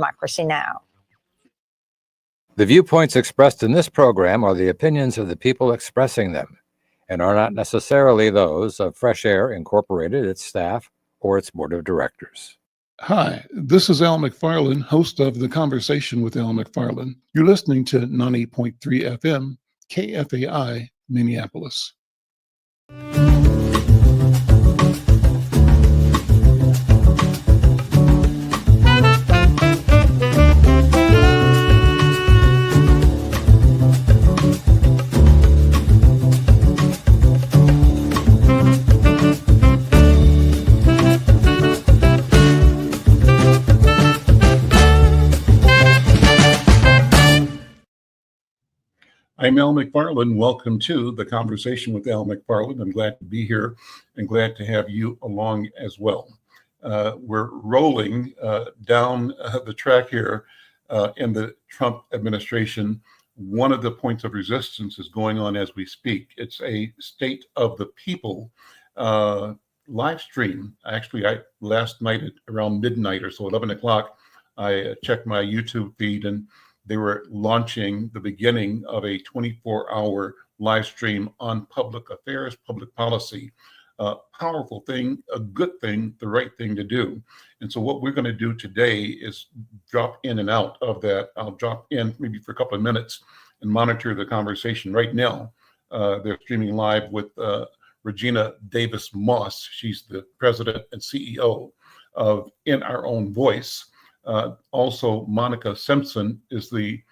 Democracy Now! The viewpoints expressed in this program are the opinions of the people expressing them and are not necessarily those of Fresh Air Incorporated, its staff, or its board of directors. Hi, this is Al McFarlane, host of The Conversation with Al McFarlane. You're listening to 98.3 FM, KFAI, Minneapolis. I'm Al McFarlane. Welcome to The Conversation with Al McFarlane. I'm glad to be here and glad to have you along as well. We're rolling down the track here in the Trump administration. One of the points of resistance is going on as we speak. It's a State of the People live stream. Actually, last night at around midnight or so, 11 o'clock, I checked my YouTube feed and they were launching the beginning of a 24-hour live stream on public affairs, public policy. Powerful thing, a good thing, the right thing to do. And so what we're going to do today is drop in and out of that. I'll drop in maybe for a couple of minutes and monitor the conversation. Right now, they're streaming live with Regina Davis Moss. She's the president and CEO of In Our Own Voice. Also, Monica Simpson is the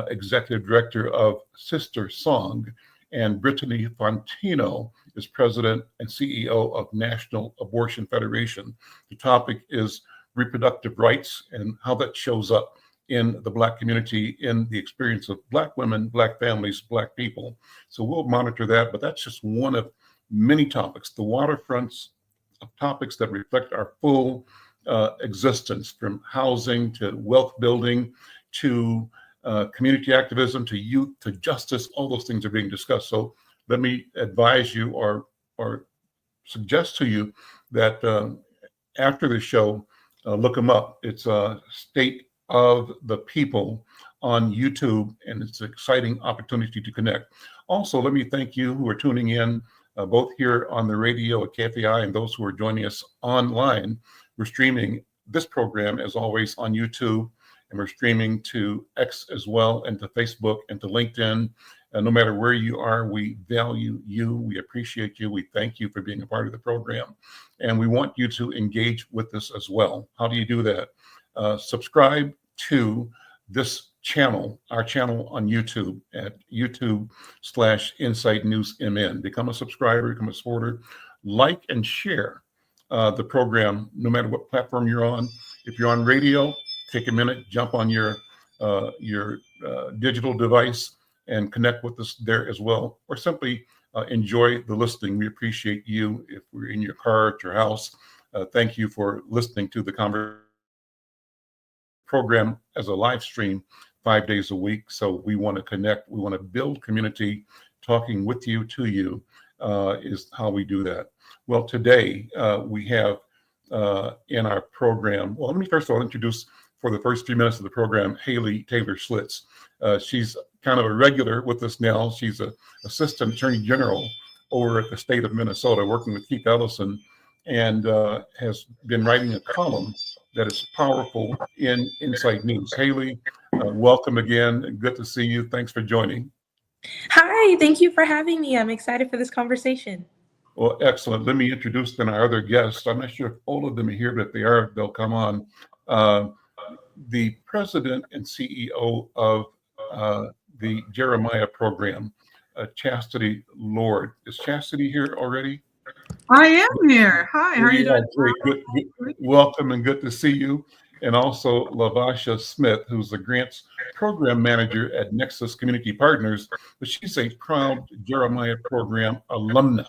executive director of Sister Song, and Brittany Fontino is president and CEO of National Abortion Federation. The topic is reproductive rights and how that shows up in the Black community, in the experience of Black women, Black families, Black people. So we'll monitor that, but that's just one of many topics, the waterfronts of topics that reflect our full existence, from housing to wealth building to community activism to youth to justice. All those things are being discussed. So let me advise you or suggest to you that after the show, look them up. It's State of the People on YouTube, and it's an exciting opportunity to connect. Also, let me thank you who are tuning in, both here on the radio at KFAI and those who are joining us online. We're streaming this program, as always, on YouTube, and we're streaming to X as well, and to Facebook, and to LinkedIn. No matter where you are, we value you, we appreciate you, we thank you for being a part of the program, and we want you to engage with us as well. How do you do that? Subscribe to this channel, our channel on YouTube at YouTube/Insight News MN. Become a subscriber, become a supporter, like and share the program, no matter what platform you're on. If you're on radio, take a minute, jump on your digital device and connect with us there as well, or simply enjoy the listening. We appreciate you. If we're in your car, at your house, thank you for listening to the program as a live stream 5 days a week. So we want to connect, we want to build community. Talking with you, to you, is how we do that. Well, today we have in our program, well, let me first of all introduce, for the first few minutes of the program, Haley Taylor Schlitz. She's kind of a regular with us now. She's an assistant attorney general over at the state of Minnesota, working with Keith Ellison, and has been writing a column that is powerful in Insight News. Haley, welcome again. Good to see you. Thanks for joining. Hi, thank you for having me. I'm excited for this conversation. Well, excellent. Let me introduce then our other guests. I'm not sure if all of them are here, but if they are, they'll come on. The president and CEO of the Jeremiah program, Chastity Lord. Is Chastity here already? I am here. Hi, how are you doing? Great. Good. Welcome and good to see you. And also Lavasha Smith, who's the grants program manager at Nexus Community Partners, but she's a proud Jeremiah program alumna.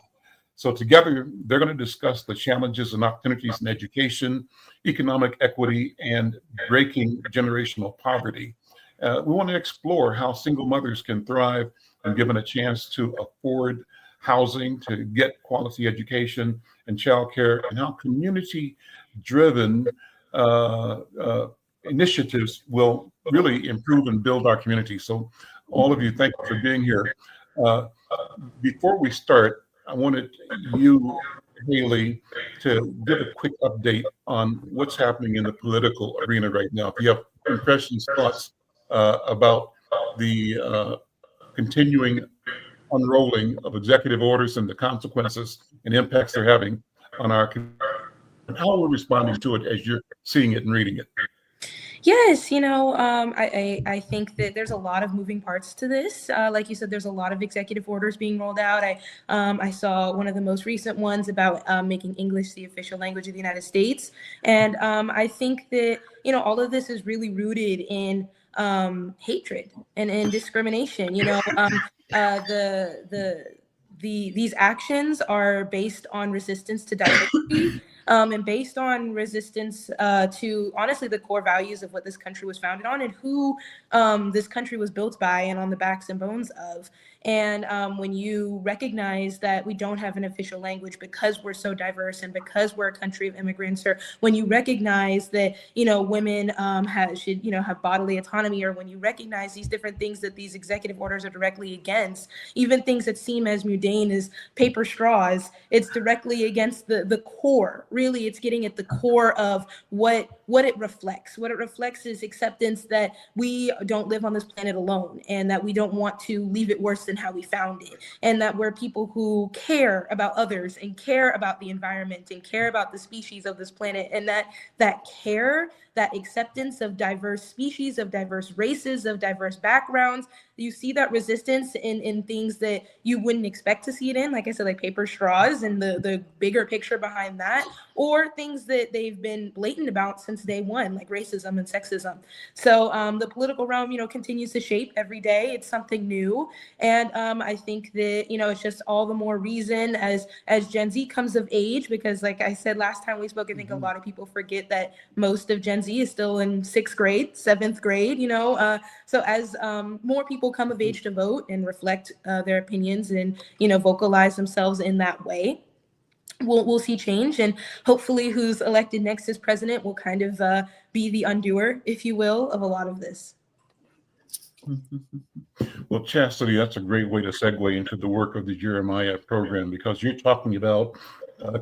So together, they're going to discuss the challenges and opportunities in education, economic equity, and breaking generational poverty. We want to explore how single mothers can thrive when given a chance to afford housing, to get quality education and childcare, and how community-driven initiatives will really improve and build our community. So all of you, thank you for being here. Before we start, I wanted you, Haley, to give a quick update on what's happening in the political arena right now. If you have impressions, thoughts about the continuing unrolling of executive orders and the consequences and impacts they're having on our community, and how we're responding to it as you're seeing it and reading it. Yes, I think that there's a lot of moving parts to this. Like you said, there's a lot of executive orders being rolled out. I saw one of the most recent ones about making English the official language of the United States. And I think that, all of this is really rooted in hatred and discrimination. These actions are based on resistance to diversity. And based on resistance to, honestly, the core values of what this country was founded on and who this country was built by and on the backs and bones of. And when you recognize that we don't have an official language because we're so diverse and because we're a country of immigrants, or when you recognize that, women should have bodily autonomy, or when you recognize these different things that these executive orders are directly against, even things that seem as mundane as paper straws, it's directly against the core. Really, it's getting at the core of what it reflects. What it reflects is acceptance that we don't live on this planet alone, and that we don't want to leave it worse than how we found it, and that we're people who care about others and care about the environment and care about the species of this planet, and that care, that acceptance of diverse species, of diverse races, of diverse backgrounds. You see that resistance in things that you wouldn't expect to see it in, like I said, like paper straws and the bigger picture behind that, or things that they've been blatant about since day one, like racism and sexism. So the political realm, continues to shape every day. It's something new. And I think that, it's just all the more reason as Gen Z comes of age, because like I said, last time we spoke, I think a lot of people forget that most of Gen Z is still in 6th grade, 7th grade, so as more people come of age to vote and reflect their opinions and, vocalize themselves in that way, we'll see change. And hopefully who's elected next as president will kind of be the undoer, if you will, of a lot of this. Well, Chastity, that's a great way to segue into the work of the Jeremiah program, because you're talking about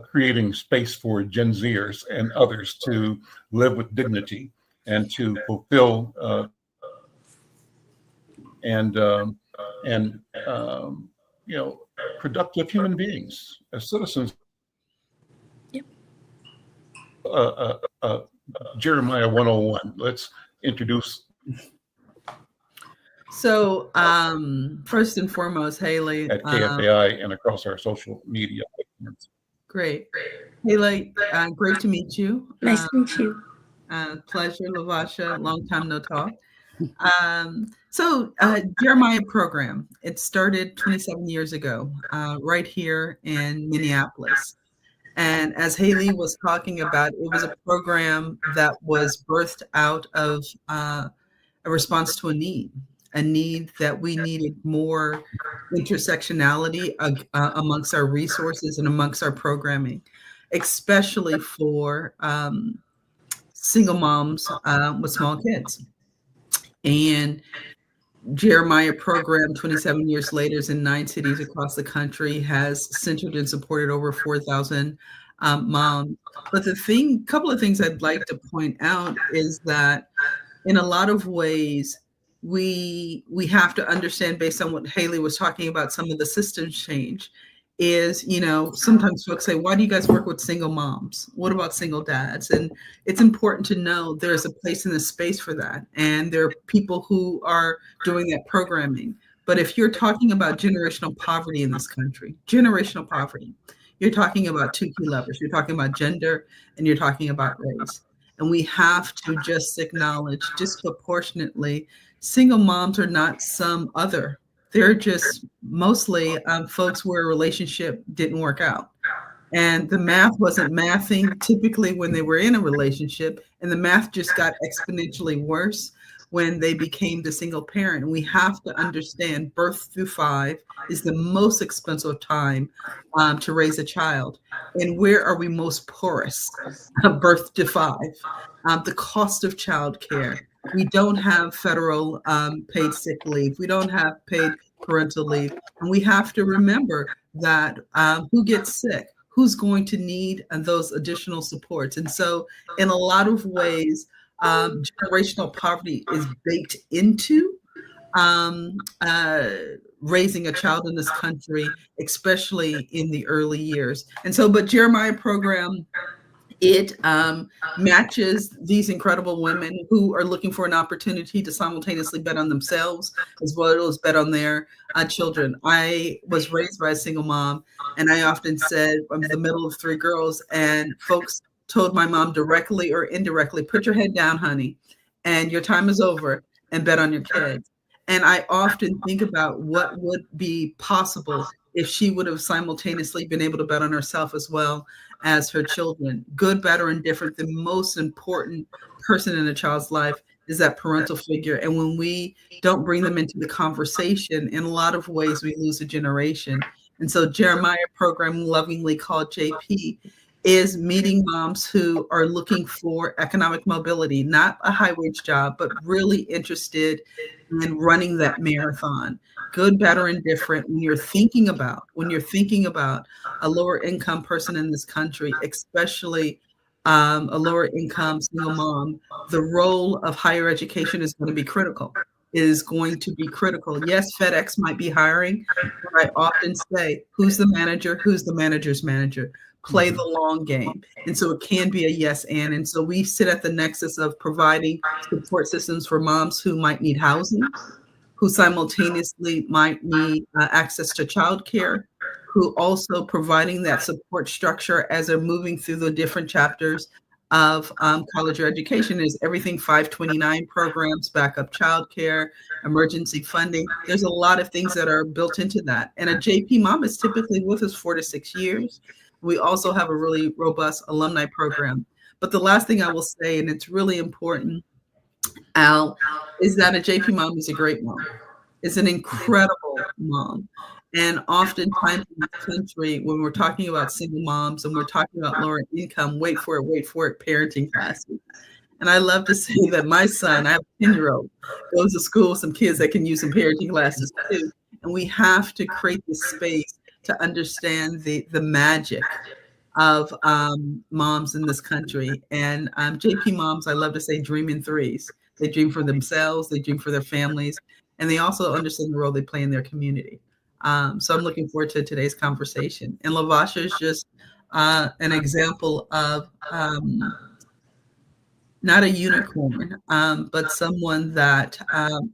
creating space for Gen Zers and others to live with dignity and to fulfill productive human beings as citizens. Yep. Jeremiah 101. Let's introduce. So first and foremost, Haley. At KFAI and across our social media. Great. Haley, great to meet you. Nice to meet you. Pleasure, Lavasha. Long time no talk. So Jeremiah program, it started 27 years ago, right here in Minneapolis. And as Haley was talking about, it was a program that was birthed out of a response to a need that we needed more intersectionality amongst our resources and amongst our programming, especially for single moms with small kids. And Jeremiah program, 27 years later, is in 9 cities across the country, has centered and supported over 4,000 moms. But couple of things I'd like to point out is that in a lot of ways, we have to understand, based on what Haley was talking about, some of the systems change is, sometimes folks say, why do you guys work with single moms? What about single dads? And it's important to know there's a place in the space for that. And there are people who are doing that programming. But if you're talking about generational poverty in this country, generational poverty, you're talking about two key levers. You're talking about gender and you're talking about race. And we have to just acknowledge disproportionately, single moms are not some other. They're just mostly folks where a relationship didn't work out. And the math wasn't mathing typically when they were in a relationship, and the math just got exponentially worse when they became the single parent. And we have to understand birth through 5 is the most expensive time to raise a child. And where are we most porous? Birth to 5. The cost of childcare. We don't have federal paid sick leave. We don't have paid parental leave. And we have to remember that who gets sick, who's going to need those additional supports. And so in a lot of ways, generational poverty is baked into raising a child in this country, especially in the early years. And so, but Jeremiah program, it matches these incredible women who are looking for an opportunity to simultaneously bet on themselves as well as bet on their children. I was raised by a single mom, and I often said I'm the middle of 3 girls, and folks told my mom directly or indirectly, put your head down, honey, and your time is over, and bet on your kids. And I often think about what would be possible if she would have simultaneously been able to bet on herself as well as her children. Good, better, and different. The most important person in a child's life is that parental figure. And when we don't bring them into the conversation, in a lot of ways, we lose a generation. And so Jeremiah program, lovingly called JP, is meeting moms who are looking for economic mobility, not a high wage job, but really interested in running that marathon. Good, better, and different. When you're thinking about a lower income person in this country, especially a lower income single mom, the role of higher education is going to be critical. It is going to be critical. Yes, FedEx might be hiring, but I often say, who's the manager? Who's the manager's manager? Play the long game. And so it can be a yes and so we sit at the nexus of providing support systems for moms who might need housing, who simultaneously might need access to childcare, who also providing that support structure as they're moving through the different chapters of college or education. Is everything 529 programs, backup childcare, emergency funding. There's a lot of things that are built into that. And a JP mom is typically with us 4 to 6 years. We also have a really robust alumni program. But the last thing I will say, and it's really important, Al, is that a JP mom is a great mom. It's an incredible mom. And oftentimes in this country, when we're talking about single moms and we're talking about lower income, wait for it, parenting classes. And I love to say that my son, I have a 10-year-old, goes to school with some kids that can use some parenting classes too. And we have to create this space to understand the magic of moms in this country. And JP moms, I love to say, dream in 3s. They dream for themselves, they dream for their families, and they also understand the role they play in their community. So I'm looking forward to today's conversation. And Lavasha is just an example of not a unicorn, but someone that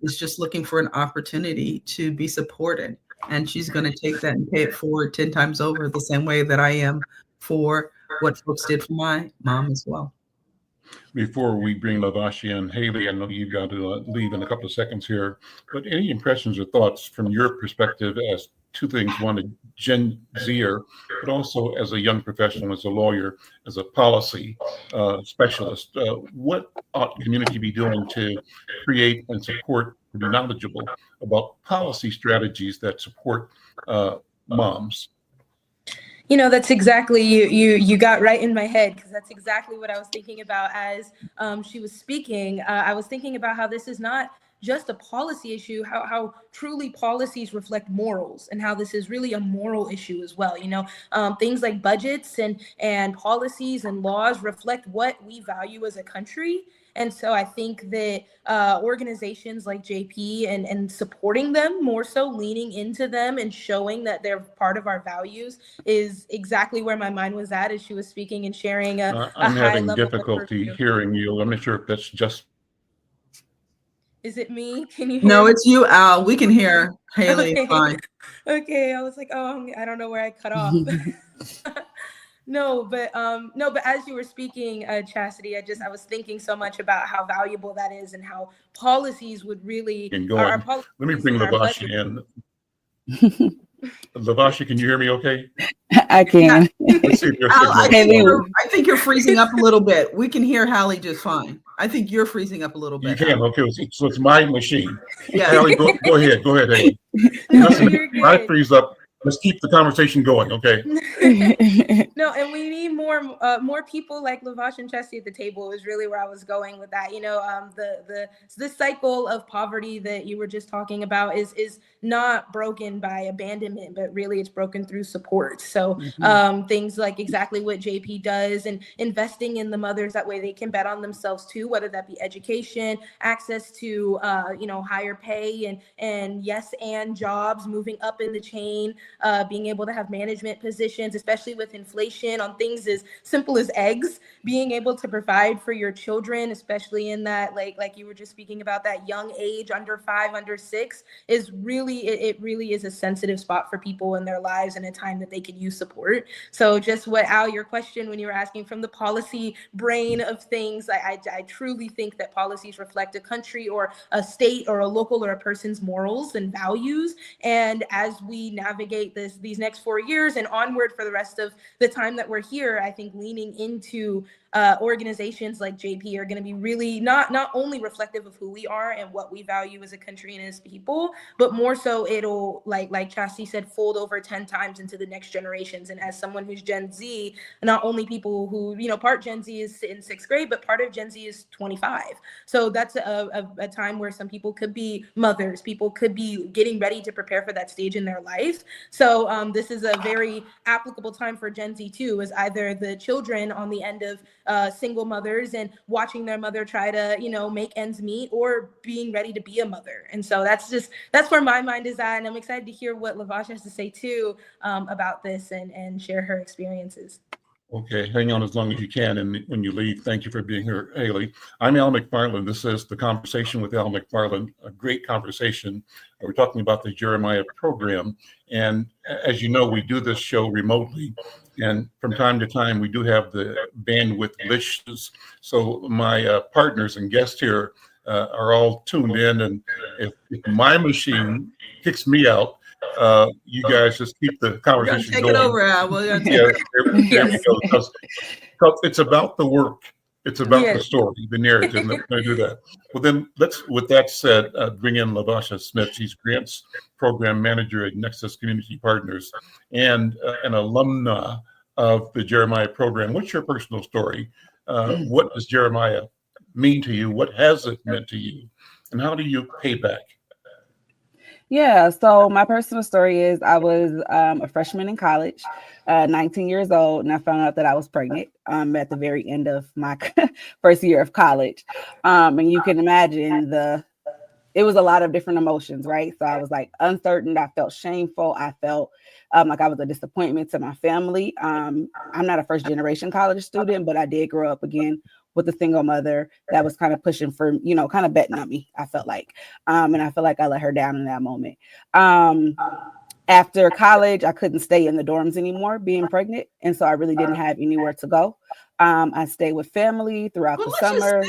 is just looking for an opportunity to be supported. And she's going to take that and pay it forward 10 times over, the same way that I am for what folks did for my mom as well. Before we bring Lavasha and Haley, I know you've got to leave in a couple of seconds here, but any impressions or thoughts from your perspective as 2 things: one, a Gen Zer, but also as a young professional, as a lawyer, as a policy specialist. What ought the community be doing to create and support, to be knowledgeable about policy strategies that support moms? You know, that's exactly, you got right in my head, because that's exactly what I was thinking about as she was speaking. I was thinking about how this is not just a policy issue, how truly policies reflect morals, and how this is really a moral issue as well. You know, things like budgets and policies and laws reflect what we value as a country. And so I think that organizations like JP and supporting them, more so leaning into them and showing that they're part of our values, is exactly where my mind was at as she was speaking and sharing a I'm high having level difficulty hearing you. I'm not sure if that's just. Is it me? Can you hear No, me? it's you, Al. We can hear Haley. Okay. Fine. Okay, I was like, oh, I don't know where I cut off. No, but as you were speaking, Chastity, I was thinking so much about how valuable that is, and how policies would really. Let me bring Lavasha in. Lavasha, can you hear me okay? I can. Let's see if your Al, signal. I think you're freezing up a little bit. We can hear Hallie just fine. I think you're freezing up a little You bit. can. Okay, so it's my machine. Yeah. Haley, go ahead, Haley. No, Listen, you're when I good. freeze up, let's keep the conversation going, okay? No, and we need more people like Lavasha and Chastity at the table is really where I was going with that. The cycle of poverty that you were just talking about is not broken by abandonment, but really it's broken through support. So things like exactly what JP does and investing in the mothers, that way they can bet on themselves too, whether that be education, access to higher pay and yes and jobs, moving up in the chain, being able to have management positions, especially with inflation, on things as simple as eggs, being able to provide for your children, especially in that like you were just speaking about, that young age, under 5, under 6, is really it really is a sensitive spot for people in their lives and a time that they could use support. So just what Al, your question when you were asking from the policy brain of things, I truly think that policies reflect a country or a state or a local or a person's morals and values. And as we navigate these next 4 years and onward for the rest of the time that we're here, I think leaning into organizations like JP are going to be really not only reflective of who we are and what we value as a country and as people, but more so it'll, like Chastity said, fold over 10 times into the next generations. And as someone who's Gen Z, not only people who, part Gen Z is in 6th grade, but part of Gen Z is 25. So that's a time where some people could be mothers, people could be getting ready to prepare for that stage in their life. So this is a very applicable time for Gen Z too, as either the children on the end of single mothers and watching their mother try to, make ends meet, or being ready to be a mother. And so that's where my mind is at. And I'm excited to hear what Lavasha has to say too about this and share her experiences. Okay, hang on as long as you can. And when you leave, thank you for being here, Haley. I'm Al McFarlane. This is The Conversation with Al McFarlane, a great conversation. We're talking about the Jeremiah program. And as you know, we do this show remotely. And from time to time, we do have the bandwidth glitches. So my partners and guests here are all tuned in. And if my machine kicks me out, you guys just keep the conversation take going. it over, Al. There we go. Because it's about the work. It's about the story, the narrative. And I do that. Well, then with that said, bring in Lavasha Smith. She's Grants Program Manager at Nexus Community Partners and an alumna of the Jeremiah program. What's your personal story? What does Jeremiah mean to you? What has it meant to you? And how do you pay back? Yeah, so my personal story is I was a freshman in college, 19 years old, and I found out that I was pregnant at the very end of my first year of college. And you can imagine it was a lot of different emotions, right? So I was like uncertain. I felt shameful. I felt like I was a disappointment to my family. I'm not a first generation college student, but I did grow up again with a single mother that was kind of pushing for, kind of betting on me, I felt like. And I feel like I let her down in that moment. After college, I couldn't stay in the dorms anymore being pregnant. And so I really didn't have anywhere to go. I stayed with family throughout the summer.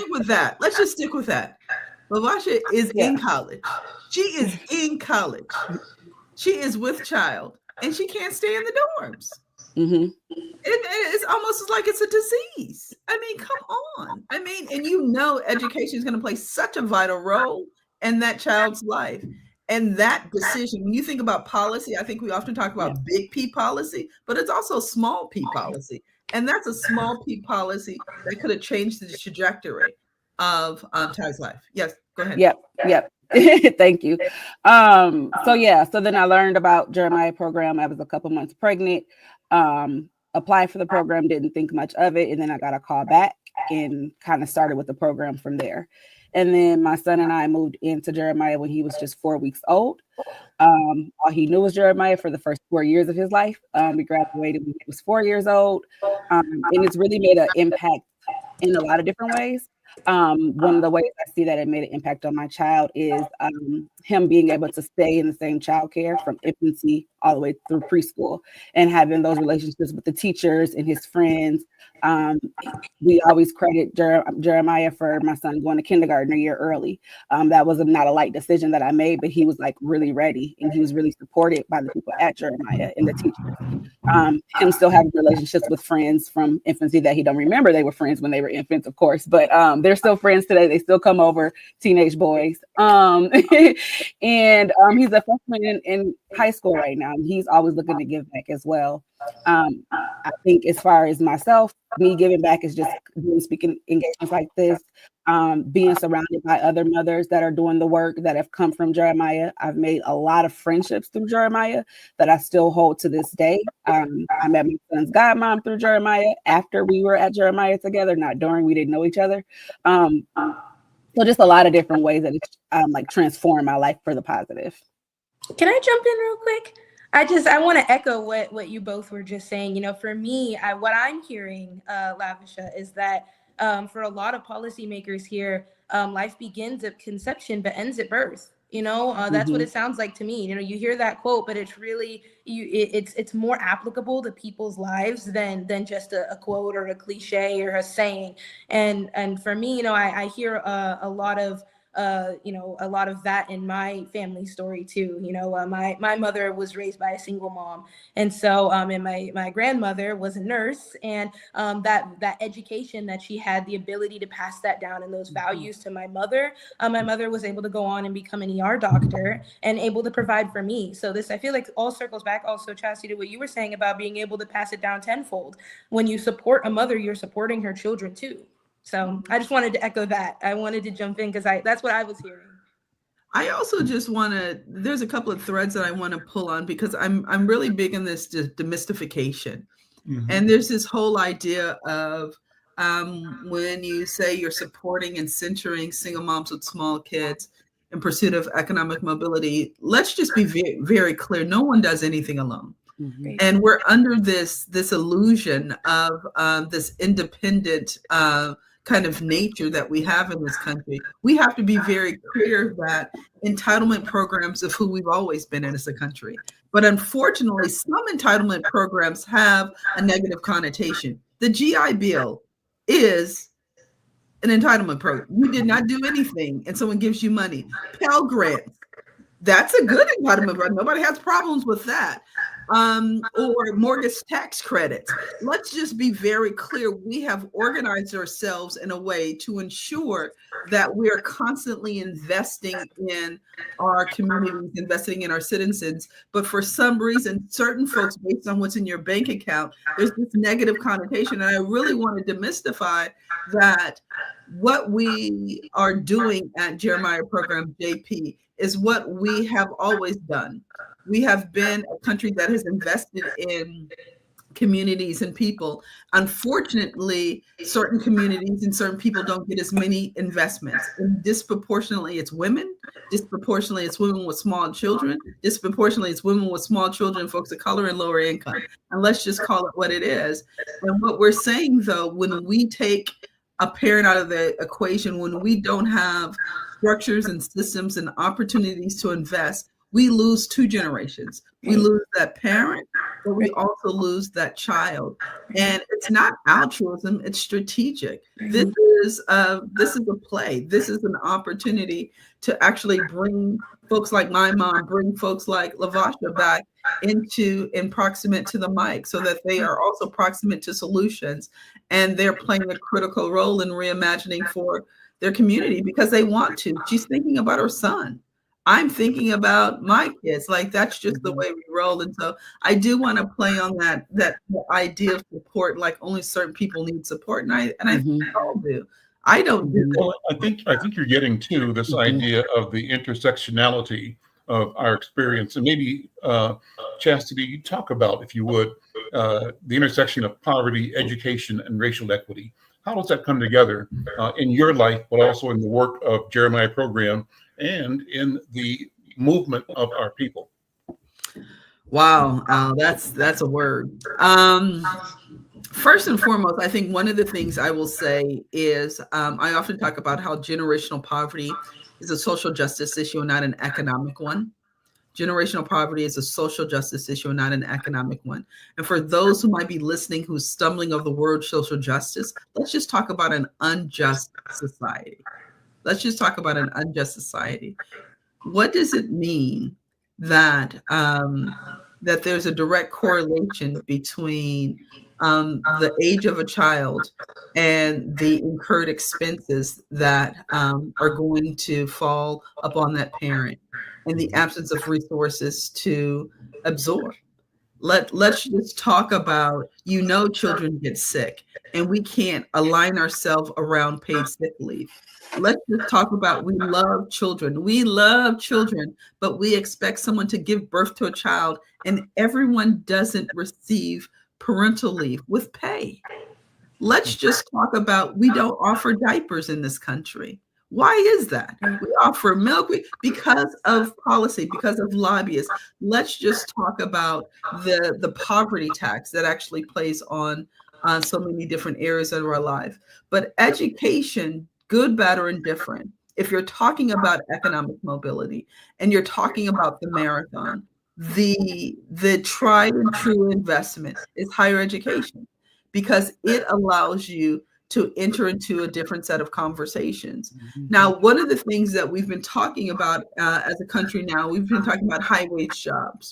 Let's just stick with that. Lavasha is in college. She is in college. She is with child and she can't stay in the dorms. Mm-hmm. It's almost like it's a disease. I mean, come on. I mean, and education is going to play such a vital role in that child's life. And that decision, when you think about policy, I think we often talk about big P policy, but it's also small P policy. And that's a small P policy that could have changed the trajectory of Ty's life. Yes, go ahead. Yep. Thank you. So then I learned about Jeremiah program. I was a couple months pregnant. Applied for the program, didn't think much of it, and then I got a call back and kind of started with the program from there. And then my son and I moved into Jeremiah when he was just 4 weeks old. All he knew was Jeremiah for the first 4 years of his life. We graduated when he was 4 years old, and it's really made an impact in a lot of different ways. One of the ways I see that it made an impact on my child is him being able to stay in the same childcare from infancy all the way through preschool and having those relationships with the teachers and his friends We always credit Jeremiah for my son going to kindergarten a year early. That was not a light decision that I made, but he was like really ready, and he was really supported by the people at Jeremiah and the teachers. Him still having relationships with friends from infancy that he don't remember. They were friends when they were infants, of course, but they're still friends today. They still come over, teenage boys. And he's a freshman in high school right now. And he's always looking to give back as well. I think as far as myself, me giving back is just doing speaking engagements like this, being surrounded by other mothers that are doing the work that have come from Jeremiah. I've made a lot of friendships through Jeremiah that I still hold to this day. I met my son's godmom through Jeremiah after we were at Jeremiah together, not during, we didn't know each other. So just a lot of different ways that it's like transformed my life for the positive. Can I jump in real quick? I want to echo what you both were just saying. You know, for me, what I'm hearing, Lavasha, is that for a lot of policymakers here, life begins at conception but ends at birth. You know, that's what it sounds like to me. You know, you hear that quote, but it's really it's more applicable to people's lives than just a quote or a cliche or a saying. And for me, you know, I hear a lot of a lot of that in my family story too. You know, my mother was raised by a single mom, and so and my grandmother was a nurse, and that education that she had, the ability to pass that down and those values to my mother was able to go on and become an ER doctor and able to provide for me. So this, I feel like, all circles back also, Chastity, to what you were saying about being able to pass it down tenfold. When you support a mother, you're supporting her children too. So I just wanted to echo that. I wanted to jump in because that's what I was hearing. I also just want to, there's a couple of threads that I want to pull on, because I'm really big in this demystification. And there's this whole idea of when you say you're supporting and centering single moms with small kids in pursuit of economic mobility, let's just be very, very clear. No one does anything alone. And we're under this illusion of this independent kind of nature that we have in this country. We have to be very clear that entitlement programs of who we've always been in as a country. But unfortunately, some entitlement programs have a negative connotation. The GI Bill is an entitlement program. You did not do anything and someone gives you money. Pell Grants, that's a good entitlement program. Nobody has problems with that. Or mortgage tax credits. Let's just be very clear. We have organized ourselves in a way to ensure that we are constantly investing in our communities, investing in our citizens. But for some reason, certain folks, based on what's in your bank account, there's this negative connotation. And I really want to demystify that what we are doing at Jeremiah Program JP is what we have always done. We have been a country that has invested in communities and people. Unfortunately, certain communities and certain people don't get as many investments. And disproportionately, it's women. Disproportionately, it's women with small children. Disproportionately, it's women with small children, folks of color, and lower income. And let's just call it what it is. And what we're saying, though, when we take a parent out of the equation, when we don't have structures and systems and opportunities to invest, we lose two generations. We lose that parent, but we also lose that child. And it's not altruism, it's strategic. This is a play. This is an opportunity to actually bring folks like my mom, bring folks like Lavasha back in proximate to the mic, so that they are also proximate to solutions, and they're playing a critical role in reimagining for their community because they want to. She's thinking about her son. I'm thinking about my kids. Like, that's just the way we roll. And so I do want to play on that idea of support, like only certain people need support. And I think we all do. I don't do that. Well, I think you're getting to this idea of the intersectionality of our experience. And maybe, Chastity, you talk about, if you would, the intersection of poverty, education, and racial equity. How does that come together in your life, but also in the work of Jeremiah Program and in the movement of our people? Wow, that's a word. First and foremost, I think one of the things I will say is I often talk about how generational poverty is a social justice issue and not an economic one. generational poverty is a social justice issue and not an economic one. And for those who might be listening who's stumbling over the word social justice, let's just talk about an unjust society. Let's just talk about an unjust society. What does it mean that that there's a direct correlation between the age of a child and the incurred expenses that are going to fall upon that parent, and the absence of resources to absorb? Let's just talk about, children get sick, and we can't align ourselves around paid sick leave. Let's just talk about, we love children. We love children, but we expect someone to give birth to a child, and everyone doesn't receive parental leave with pay. Let's just talk about, we don't offer diapers in this country. Why is that? We offer milk because of policy, because of lobbyists. Let's just talk about the poverty tax that actually plays on so many different areas of our life. But education, good, bad, or indifferent, if you're talking about economic mobility and you're talking about the marathon, the tried and true investment is higher education, because it allows you to enter into a different set of conversations. Now, one of the things that we've been talking about as a country now, we've been talking about high wage jobs.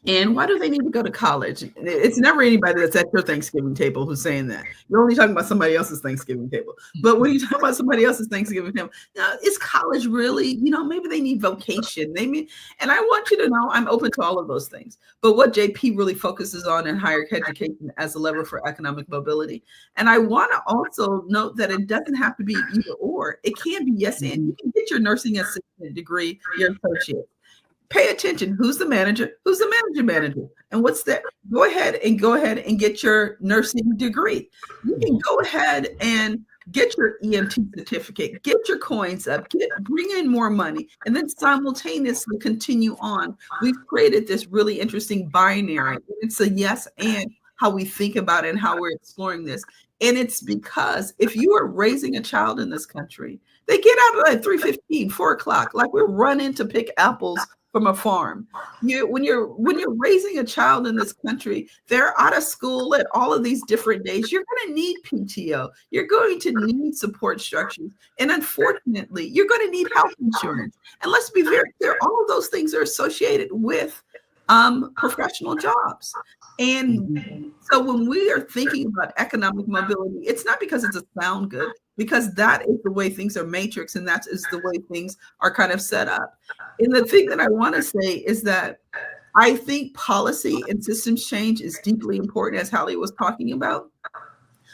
And why do they need to go to college? It's never anybody that's at your Thanksgiving table who's saying that. You're only talking about somebody else's Thanksgiving table. But when you talk about somebody else's Thanksgiving table, now, is college really, maybe they need vocation. And I want you to know I'm open to all of those things. But what JP really focuses on in higher education as a lever for economic mobility. And I want to also note that it doesn't have to be either or. It can be yes and. You can get your nursing assistant degree, your associate. Pay attention. Who's the manager? Who's the manager? And what's that? Go ahead and get your nursing degree. You can go ahead and get your EMT certificate, get your coins up, bring in more money, and then simultaneously continue on. We've created this really interesting binary. It's a yes and how we think about it and how we're exploring this. And it's because if you are raising a child in this country, they get out at 3:15, 4 o'clock, like we're running to pick apples from a farm. When you're raising a child in this country, they're out of school at all of these different days. You're going to need PTO. You're going to need support structures. And unfortunately, you're going to need health insurance. And let's be very clear, all of those things are associated with professional jobs. And so when we are thinking about economic mobility, it's not because it's a sound good, because that is the way things are matrix, and that is the way things are kind of set up. And the thing that I want to say is that I think policy and systems change is deeply important, as Hallie was talking about.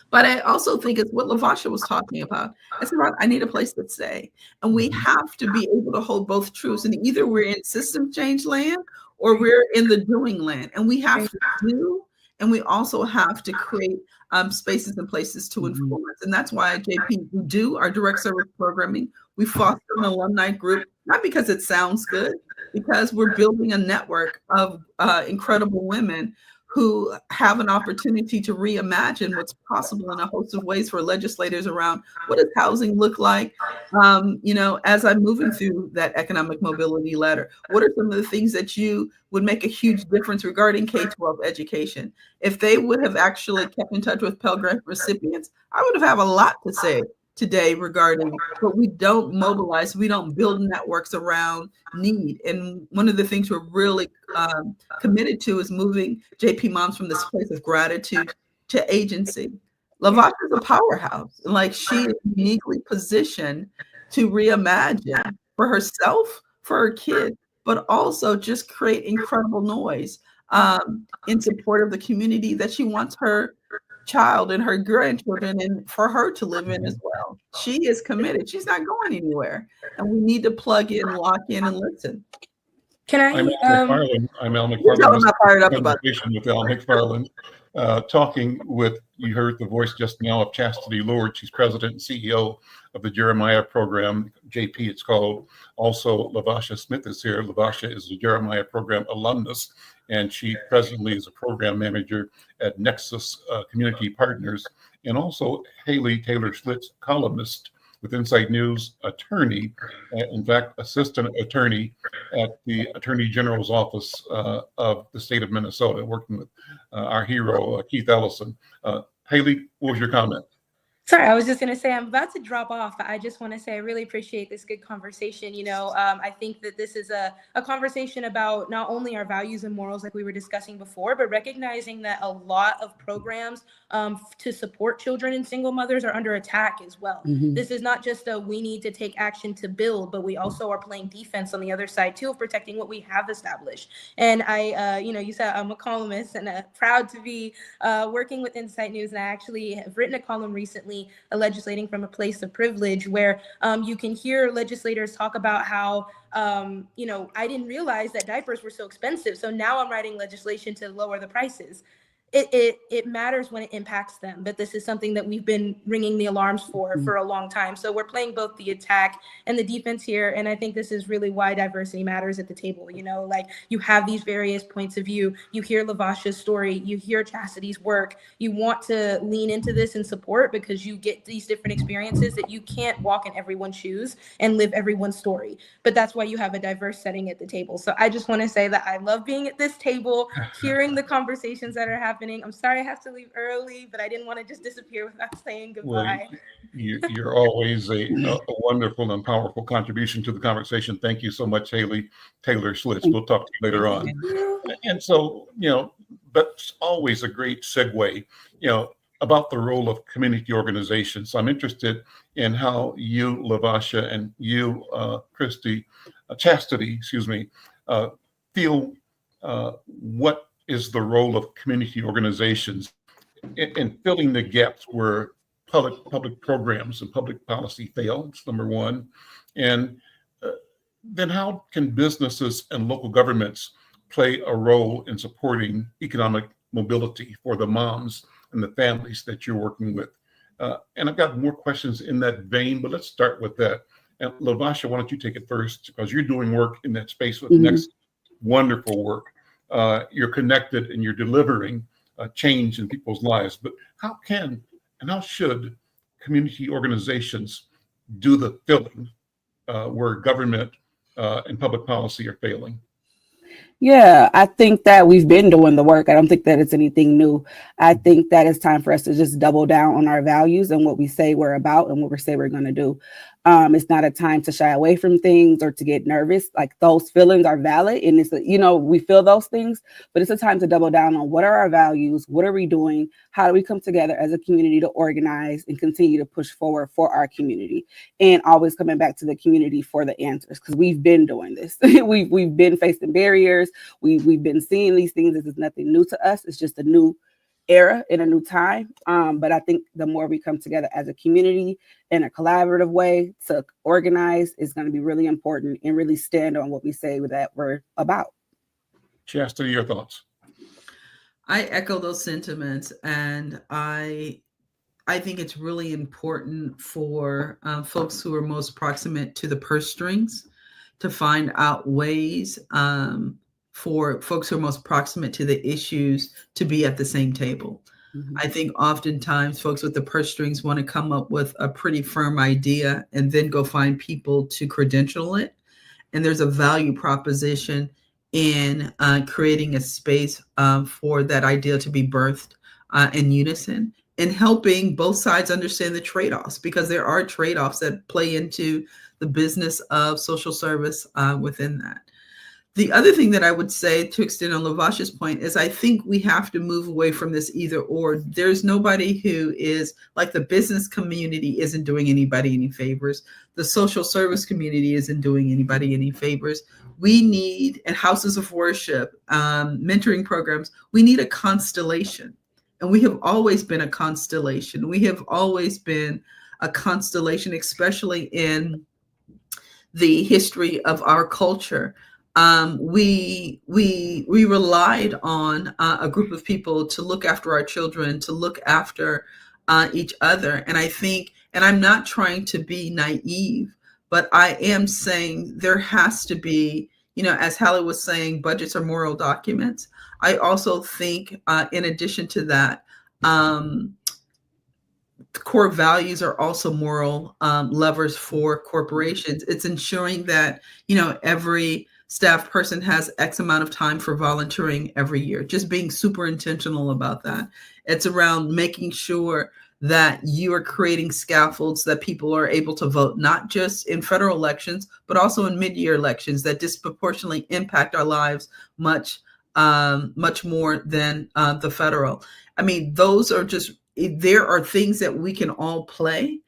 But I also think it's what Lavasha was talking about. It's about, I need a place to stay. And we have to be able to hold both truths. And either we're in system change land or we're in the doing land. And we have to do, and we also have to create spaces and places to influence. And that's why at JP, we do our direct service programming. We foster an alumni group, not because it sounds good, because we're building a network of incredible women who have an opportunity to reimagine what's possible in a host of ways for legislators around what does housing look like, as I'm moving through that economic mobility ladder. What are some of the things that you would make a huge difference regarding K-12 education? If they would have actually kept in touch with Pell Grant recipients, I would have a lot to say today regarding, but we don't mobilize, we don't build networks around need. And one of the things we're really committed to is moving JP moms from this place of gratitude to agency. Lavasha is a powerhouse. Like, she is uniquely positioned to reimagine for herself, for her kids, but also just create incredible noise in support of the community that she wants her child and her grandchildren and for her to live in as well. She is committed. She's not going anywhere. And we need to plug in, lock in, and listen. Can I? I'm Al McFarlane. I'm not fired up about it. With Al McFarlane, talking with, you heard the voice just now of Chastity Lord. She's president and CEO of the Jeremiah program, JP it's called. Also, Lavasha Smith is here. Lavasha is the Jeremiah program alumnus, and she presently is a program manager at Nexus Community Partners, and also Haley Taylor-Schlitz, columnist with Insight News, attorney, in fact, assistant attorney at the Attorney General's office of the state of Minnesota, working with our hero, Keith Ellison. Haley, what was your comment? Sorry, I was just going to say I'm about to drop off. I just want to say I really appreciate this good conversation. I think that this is a conversation about not only our values and morals like we were discussing before, but recognizing that a lot of programs to support children and single mothers are under attack as well. Mm-hmm. This is not just we need to take action to build, but we also are playing defense on the other side too, of protecting what we have established. And you said I'm a columnist and proud to be working with Insight News. And I actually have written a column recently, legislating from a place of privilege, where you can hear legislators talk about how, I didn't realize that diapers were so expensive. So now I'm writing legislation to lower the prices. It matters when it impacts them, but this is something that we've been ringing the alarms for a long time. So we're playing both the attack and the defense here. And I think this is really why diversity matters at the table. You have these various points of view. You hear Lavasha's story, you hear Chastity's work. You want to lean into this and support because you get these different experiences that you can't walk in everyone's shoes and live everyone's story. But that's why you have a diverse setting at the table. So I just want to say that I love being at this table, hearing the conversations that are happening. I'm sorry I have to leave early, but I didn't want to just disappear without saying goodbye. Well, you're always a wonderful and powerful contribution to the conversation. Thank you so much, Haley Taylor Schlitz. We'll talk to you later on. And so, that's always a great segue, about the role of community organizations. So I'm interested in how you, Lavasha, and you, Chastity, feel what is the role of community organizations in filling the gaps where public programs and public policy fail. That's number one. And then how can businesses and local governments play a role in supporting economic mobility for the moms and the families that you're working with? And I've got more questions in that vein, but let's start with that. And Lavasha, why don't you take it first? Because you're doing work in that space with Nexus. Wonderful work. You're connected and you're delivering change in people's lives. But how can and how should community organizations do the filling where government and public policy are failing? Yeah, I think that we've been doing the work. I don't think that it's anything new. I think that it's time for us to just double down on our values and what we say we're about and what we say we're going to do. It's not a time to shy away from things or to get nervous. Like, those feelings are valid, and it's we feel those things, but it's a time to double down on what are our values, what are we doing, how do we come together as a community to organize and continue to push forward for our community, and always coming back to the community for the answers, because we've been doing this. we've been facing barriers. We've been seeing these things. This is nothing new to us. It's just a new era in a new time. But I think the more we come together as a community in a collaborative way to organize is going to be really important and really stand on what we say that we're about. Chastity, your thoughts? I echo those sentiments, and I think it's really important for folks who are most proximate to the purse strings to find out ways for folks who are most proximate to the issues to be at the same table. Mm-hmm. I think oftentimes folks with the purse strings want to come up with a pretty firm idea and then go find people to credential it. And there's a value proposition in creating a space for that idea to be birthed in unison, and helping both sides understand the trade-offs, because there are trade-offs that play into the business of social service within that. The other thing that I would say, to extend on Lavasha's point, is I think we have to move away from this either or. There's nobody who is, like, the business community isn't doing anybody any favors. The social service community isn't doing anybody any favors. We need, and houses of worship, mentoring programs, we need a constellation. And we have always been a constellation. We have always been a constellation, especially in the history of our culture. We relied on a group of people to look after our children, to look after each other. And I think, and I'm not trying to be naive, but I am saying there has to be, as Hallie was saying, budgets are moral documents. I also think, in addition to that, core values are also moral levers for corporations. It's ensuring that, every staff person has X amount of time for volunteering every year, just being super intentional about that. It's around making sure that you are creating scaffolds that people are able to vote, not just in federal elections, but also in mid-year elections that disproportionately impact our lives much more than the federal. I mean, those are just, there are things that we can all play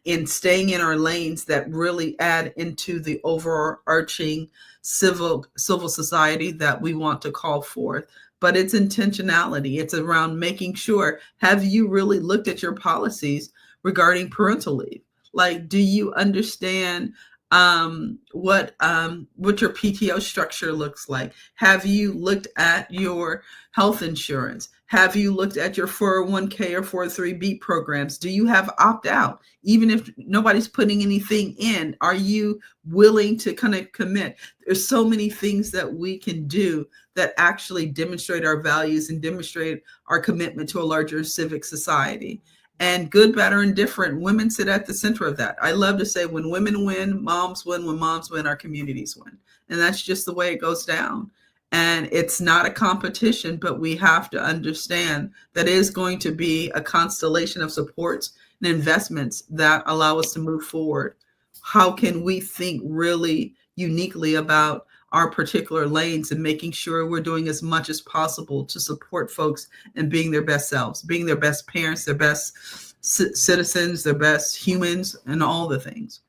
in staying in our lanes that really add into the overarching civil society that we want to call forth. But it's intentionality. It's around making sure, have you really looked at your policies regarding parental leave? Like, do you understand what your PTO structure looks like? Have you looked at your health insurance? Have you looked at your 401k or 403b programs? Do you have opt out? Even if nobody's putting anything in, are you willing to kind of commit? There's so many things that we can do that actually demonstrate our values and demonstrate our commitment to a larger civic society. And good, bad, or indifferent, women sit at the center of that. I love to say, when women win, moms win. When moms win, our communities win. And that's just the way it goes down. And it's not a competition, but we have to understand that it is going to be a constellation of supports and investments that allow us to move forward. How can we think really uniquely about our particular lanes and making sure we're doing as much as possible to support folks in being their best selves, being their best parents, their best citizens, their best humans, and all the things.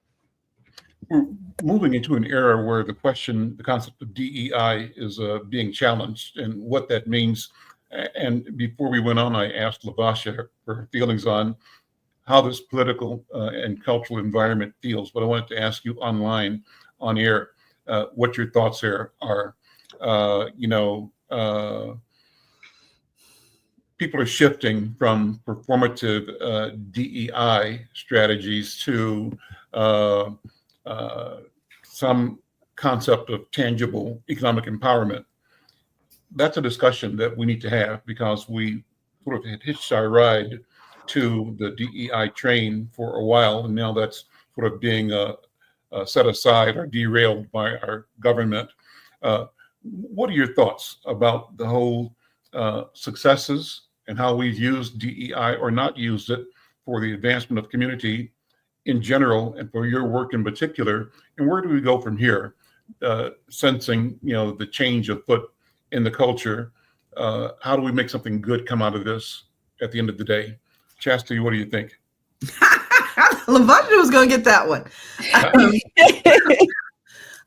We're moving into an era where the concept of DEI is being challenged and what that means. And before we went on, I asked Lavasha her feelings on how this political and cultural environment feels. But I wanted to ask you online, on air, what your thoughts there are. People are shifting from performative DEI strategies to some concept of tangible economic empowerment. That's a discussion that we need to have, because we sort of had hitched our ride to the DEI train for a while, and now that's sort of being set aside or derailed by our government. What are your thoughts about the whole successes and how we've used DEI or not used it for the advancement of community in general, and for your work in particular? And where do we go from here, sensing the change afoot in the culture? How do we make something good come out of this at the end of the day? Chastity, what do you think? Lavasha was going to get that one.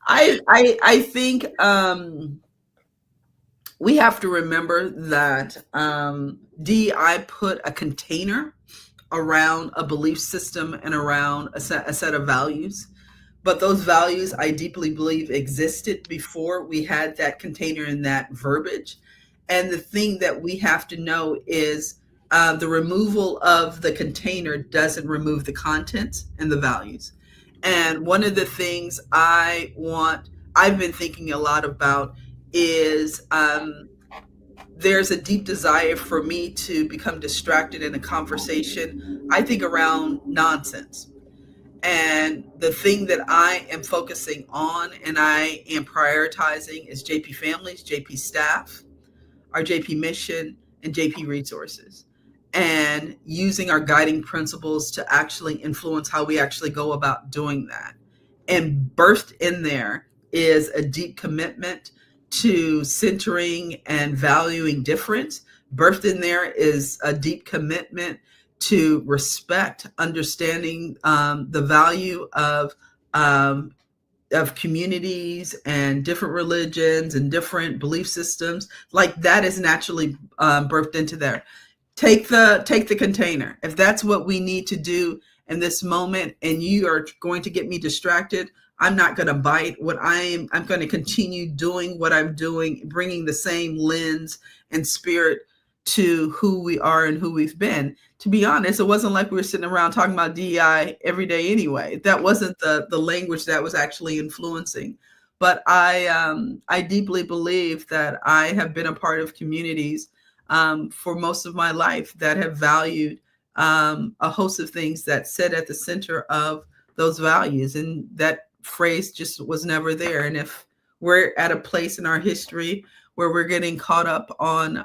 I think we have to remember that DEI put a container around a belief system and around a set of values. But those values, I deeply believe, existed before we had that container and that verbiage. And the thing that we have to know is the removal of the container doesn't remove the content and the values. And one of the things I've been thinking a lot about is there's a deep desire for me to become distracted in a conversation, I think, around nonsense. And the thing that I am focusing on and I am prioritizing is JP families, JP staff, our JP mission, and JP resources, and using our guiding principles to actually influence how we actually go about doing that. And birthed in there is a deep commitment to centering and valuing difference. Birthed in there is a deep commitment to respect, understanding the value of communities and different religions and different belief systems. Like, that is naturally birthed into there. Take the container. If that's what we need to do in this moment, and you are going to get me distracted, I'm not going to bite. I'm going to continue doing what I'm doing, bringing the same lens and spirit to who we are and who we've been. To be honest, it wasn't like we were sitting around talking about DEI every day anyway. That wasn't the language that was actually influencing. But I deeply believe that I have been a part of communities for most of my life that have valued a host of things that sit at the center of those values. And that phrase just was never there. And if we're at a place in our history where we're getting caught up on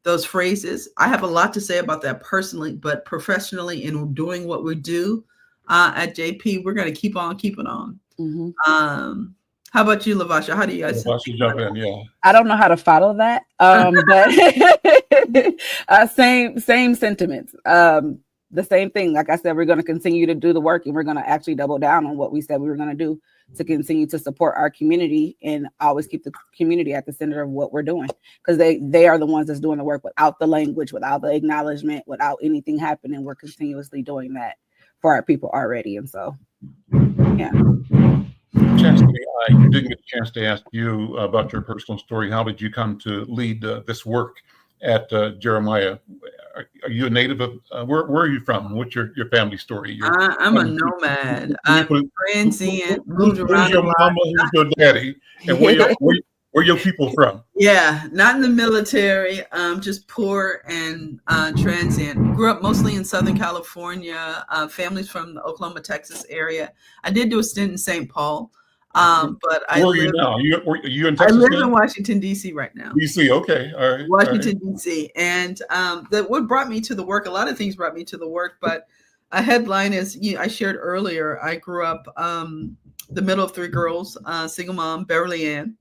those phrases, I have a lot to say about that personally, but professionally in doing what we do at JP, we're going to keep on keeping on. Mm-hmm. How about you, Lavasha? How do you guys? Lavasha, jump in, yeah. I don't know how to follow that, but same sentiments. The same thing. Like I said, we're going to continue to do the work, and we're going to actually double down on what we said we were going to do to continue to support our community and always keep the community at the center of what we're doing, because they are the ones that's doing the work. Without the language, without the acknowledgement, without anything happening, we're continuously doing that for our people already. And so, yeah. Chastity, I didn't get a chance to ask you about your personal story. How did you come to lead this work at Jeremiah? Are you a native of, where are you from? What's your family story? I'm a nomad. I'm transient, moved around. Who's your mama, who's your daddy? And where your people from? Yeah, not in the military, just poor and transient. Grew up mostly in Southern California, families from the Oklahoma, Texas area. I did do a stint in St. Paul. But where are you now? Are you in Texas? I live now? in Washington, D.C. right now. D.C., okay. All right. Washington, D.C. And what brought me to the work, a lot of things brought me to the work, but a headline is, I shared earlier, I grew up the middle of three girls, single mom, Beverly Ann.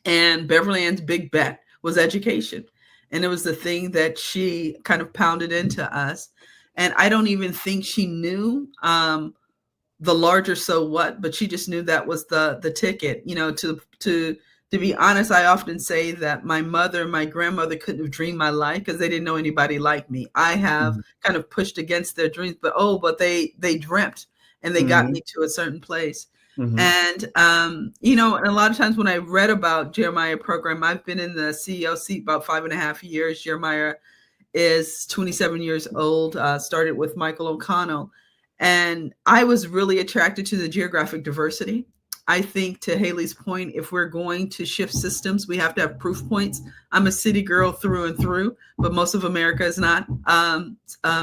And Beverly Ann's big bet was education. And it was the thing that she kind of pounded into us. And I don't even think she knew the larger so what, but she just knew that was the ticket. To be honest, I often say that my mother and my grandmother couldn't have dreamed my life because they didn't know anybody like me. I have kind of pushed against their dreams, but they dreamt and they got me to a certain place. And, and a lot of times when I read about Jeremiah program, I've been in the CEO seat about 5.5 years. Jeremiah is 27 years old, started with Michael O'Connell. And I was really attracted to the geographic diversity. I think, to Haley's point, if we're going to shift systems, we have to have proof points. I'm a city girl through and through, but most of America is not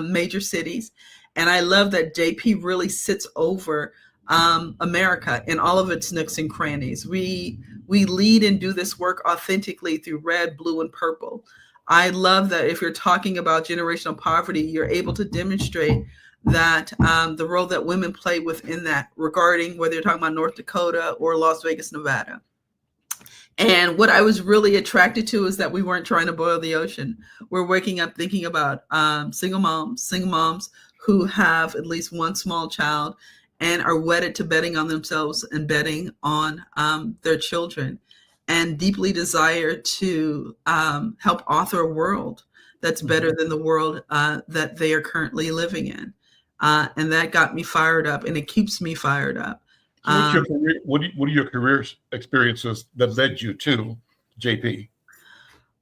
major cities. And I love that JP really sits over America in all of its nooks and crannies. We lead and do this work authentically through red, blue, and purple. I love that if you're talking about generational poverty, you're able to demonstrate that the role that women play within that, regarding whether you're talking about North Dakota or Las Vegas, Nevada. And what I was really attracted to is that we weren't trying to boil the ocean. We're waking up thinking about single moms who have at least one small child and are wedded to betting on themselves and betting on their children, and deeply desire to help author a world that's better than the world that they are currently living in. And that got me fired up, and it keeps me fired up. So what are your career experiences that led you to JP?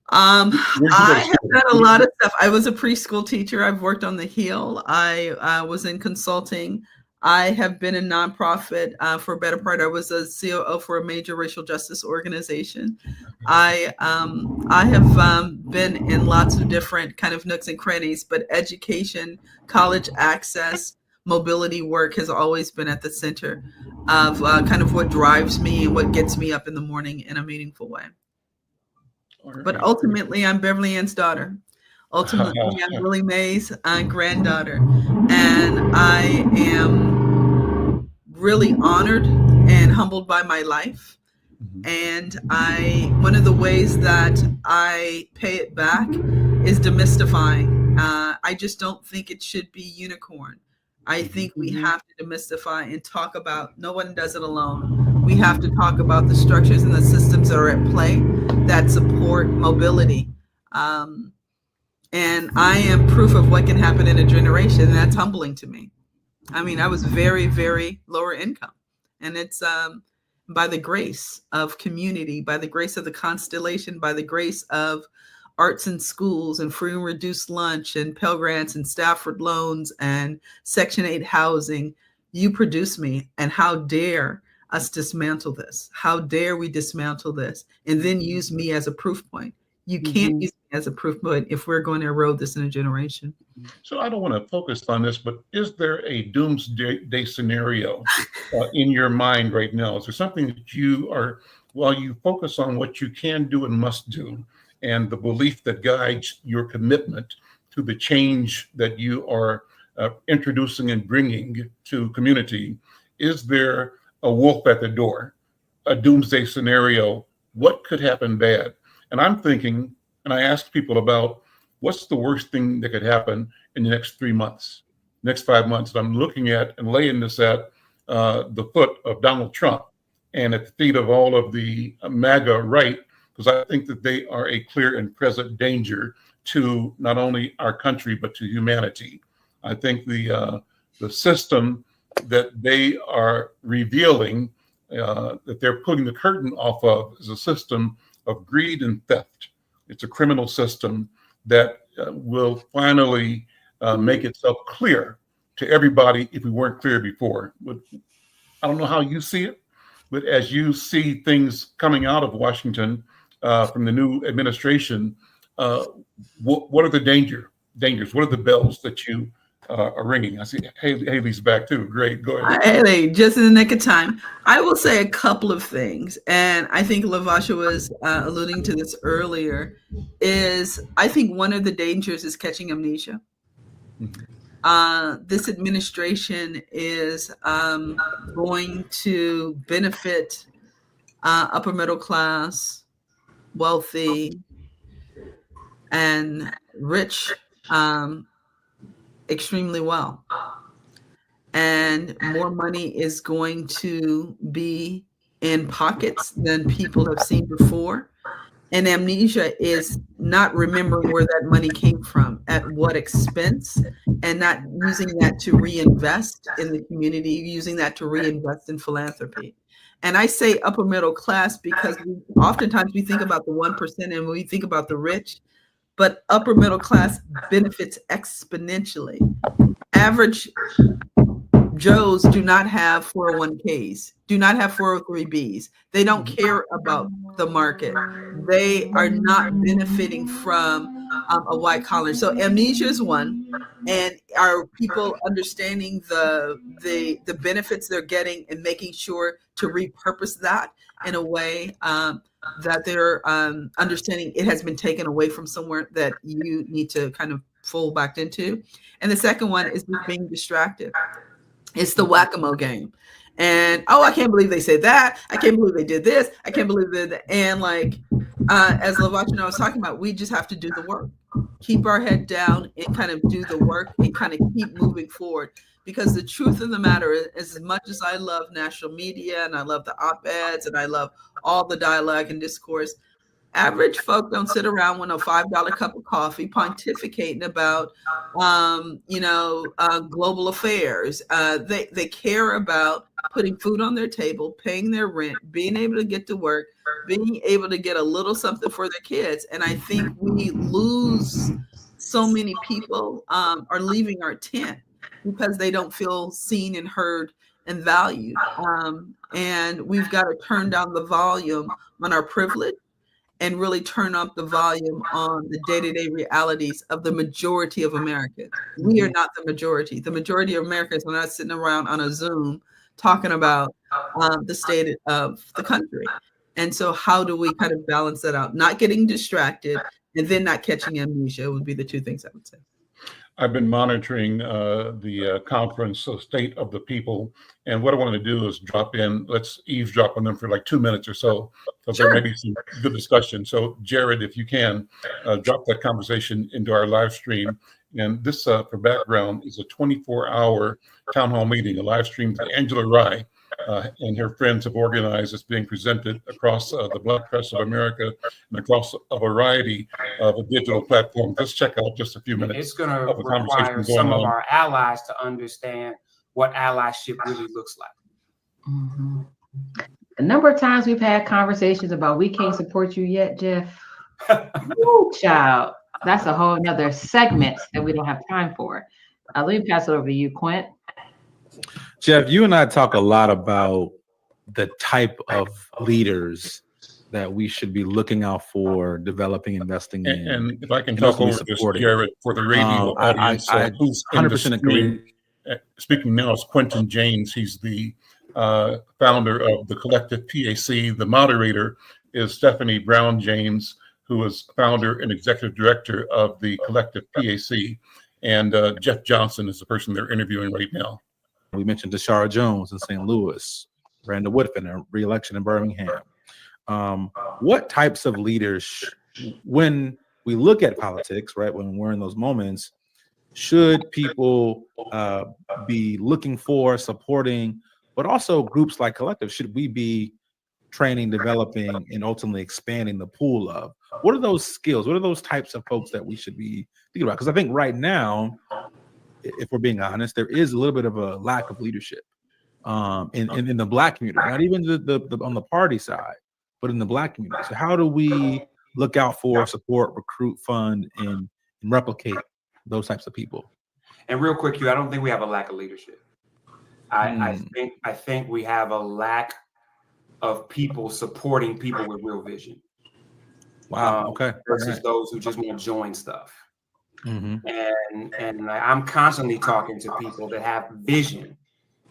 I have done a lot of stuff. I was a preschool teacher. I've worked on the Hill. I was in consulting. I have been in nonprofit for a better part. I was a COO for a major racial justice organization. I have been in lots of different kind of nooks and crannies, but education, college access, mobility work has always been at the center of kind of what drives me and what gets me up in the morning in a meaningful way. Right. But ultimately, I'm Beverly Ann's daughter. Ultimately, I'm Willie Mae's granddaughter. And I am really honored and humbled by my life. And one of the ways that I pay it back is demystifying. I just don't think it should be unicorn. I think we have to demystify and talk about, no one does it alone. We have to talk about the structures and the systems that are at play that support mobility. And I am proof of what can happen in a generation. And that's humbling to me. I mean, I was very, very lower income. And it's by the grace of community, by the grace of the constellation, by the grace of arts and schools and free and reduced lunch and Pell Grants and Stafford loans and Section 8 housing, you produce me. And how dare us dismantle this? How dare we dismantle this and then use me as a proof point? You can't use as a proof point if we're going to erode this in a generation. So I don't want to focus on this, but is there a doomsday scenario in your mind right now? Is there something that you are, while you focus on what you can do and must do, and the belief that guides your commitment to the change that you are introducing and bringing to community, is there a wolf at the door, a doomsday scenario? What could happen bad? And I'm thinking, and I ask people about, what's the worst thing that could happen in the next 3 months, next 5 months? And I'm looking at and laying this at the foot of Donald Trump and at the feet of all of the MAGA right, because I think that they are a clear and present danger to not only our country, but to humanity. I think the system that they are revealing, that they're pulling the curtain off of, is a system of greed and theft. It's a criminal system that will finally make itself clear to everybody if we weren't clear before. But I don't know how you see it, but as you see things coming out of Washington from the new administration, what are the dangers? What are the bells that you are ringing? I see Haley's back too. Great, go ahead. Haley, just in the nick of time. I will say a couple of things, and I think Lavasha was alluding to this earlier, is I think one of the dangers is catching amnesia. This administration is going to benefit upper middle class, wealthy, and rich extremely well. And more money is going to be in pockets than people have seen before. And amnesia is not remembering where that money came from, at what expense, and not using that to reinvest in the community, using that to reinvest in philanthropy. And I say upper middle class because oftentimes we think about the 1% and we think about the rich, but upper middle class benefits exponentially. Average Joes do not have 401ks, do not have 403bs. They don't care about the market. They are not benefiting from a white collar. So amnesia is one, and are people understanding the benefits they're getting and making sure to repurpose that in a way that they're understanding it has been taken away from somewhere that you need to kind of fold back into. And the second one is being distracted. It's the whack-a-mole game. And, I can't believe they said that. I can't believe they did this. I can't believe that. And like, as Lavasha and I was talking about, we just have to do the work. Keep our head down and kind of do the work and kind of keep moving forward. Because the truth of the matter is, as much as I love national media and I love the op-eds and I love all the dialogue and discourse, average folk don't sit around with a $5 cup of coffee pontificating about, global affairs. They care about putting food on their table, paying their rent, being able to get to work, being able to get a little something for their kids. And I think we lose so many people are leaving our tent because they don't feel seen and heard and valued. And we've got to turn down the volume on our privilege and really turn up the volume on the day-to-day realities of the majority of Americans. We are not the majority. The majority of Americans are not sitting around on a Zoom talking about the state of the country. And so how do we kind of balance that out? Not getting distracted and then not catching amnesia would be the two things I would say. I've been monitoring the conference, State of the People, and what I want to do is let's eavesdrop on them for like 2 minutes or so, because there may be some good discussion. So Jared, if you can, drop that conversation into our live stream. And this, for background, is a 24-hour town hall meeting, a live stream that Angela Rye and her friends have organized. It's being presented across the Black Press of America and across a variety of digital platforms. Let's check out just a few minutes. It's going to require some of our allies to understand what allyship really looks like. Mm-hmm. A number of times we've had conversations about we can't support you yet, Jeff. Woo, child. That's a whole nother segment that we don't have time for. Let me pass it over to you, Quint. Jeff, you and I talk a lot about the type of leaders that we should be looking out for, developing, investing in? And if I can and talk ultimately over this, supporting? Jared, for the radio audience, I who's in the 100% stream, agree. speaking now is Quentin James. He's the founder of the Collective PAC. The moderator is Stephanie Brown James, who is founder and executive director of the Collective PAC. And Jeff Johnson is the person they're interviewing right now. We mentioned Tashara Jones in St. Louis, Brenda Woodfin, a re-election in Birmingham. What types of leaders, when we look at politics, right, when we're in those moments, should people be looking for, supporting, but also groups like Collective? Should we be training, developing, and ultimately expanding the pool of? What are those skills? What are those types of folks that we should be thinking about? Because I think right now, if we're being honest, there is a little bit of a lack of leadership in the Black community, not even the on the party side, but in the Black community. So how do we look out for, support, recruit, fund, and replicate those types of people? And real quick, I don't think we have a lack of leadership. I think we have a lack of people supporting people with real vision. Wow. Okay. Versus those who just want to join stuff. And I'm constantly talking to people that have vision,